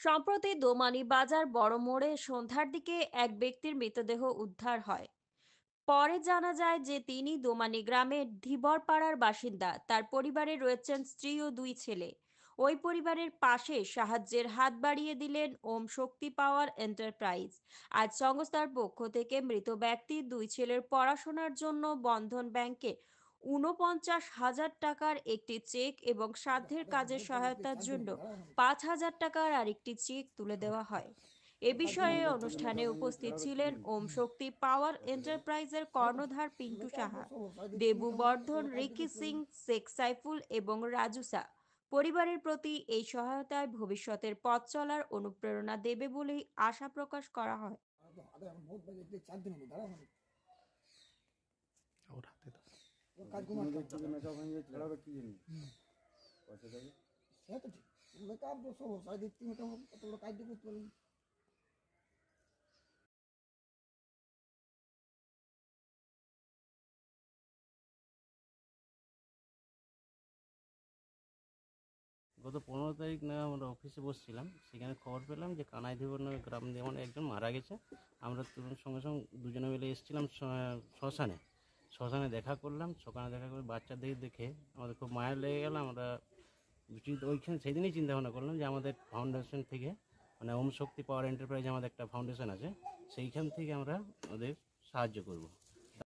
সম্প্রতি দোমানী বাজার বড় মোড়ে সন্ধ্যার দিকে এক ব্যক্তির মৃতদেহ উদ্ধার হয়। পরে জানা যায় যে তিনি দোমানী গ্রামের ধীবরপাড়ার বাসিন্দা। তার পরিবারে রয়েছেন স্ত্রী ও দুই ছেলে। ওই পরিবারের পাশে সাহায্যের হাত বাড়িয়ে দিলেন ওম শক্তি পাওয়ার এন্টারপ্রাইজ। আজ সংস্থার পক্ষ থেকে মৃত ব্যক্তির দুই ছেলের পড়াশোনার জন্য বন্ধন ব্যাংকে ৪৯,০০০ টাকার একটি চেক এবং সাধ্যের কাজের সহায়তার জন্য ৫,০০০ টাকার আরেকটি চেক তুলে দেওয়া হয়। এ বিষয়ে অনুষ্ঠানে উপস্থিত ছিলেন ওম শক্তি পাওয়ার এন্টারপ্রাইজের কর্ণধার পিন্টু সাহা, দেবু বর্ধন, রিকি সিং, শেখ সাইফুল এবং রাজু সা। পরিবারের প্রতি এই সহায়তায় ভবিষ্যতের পথ চলার অনুপ্রেরণা দেবে বলেই আশা প্রকাশ করা হয়। গত 15 তারিখ না আমরা অফিসে বসছিলাম, সেখানে খবর পেলাম যে কানাইধিবর নামে গ্রাম যেমন একজন মারা গেছে। আমরা তুরন্ত সঙ্গে সঙ্গে দুজনে মিলে এসেছিলাম শ্মশানে। শ্মশানে দেখা করলাম, সকালে দেখা করে বাচ্চাদের দেখে আমাদের খুব মায়া লেগে গেল। আমরা ওইখানে সেদিনই চিন্তা ভাবনা করলাম যে আমাদের ফাউন্ডেশন থেকে, মানে ওম শক্তি পাওয়ার এন্টারপ্রাইজ আমাদের একটা ফাউন্ডেশন আছে, সেইখান থেকে আমরা ওদের সাহায্য করব।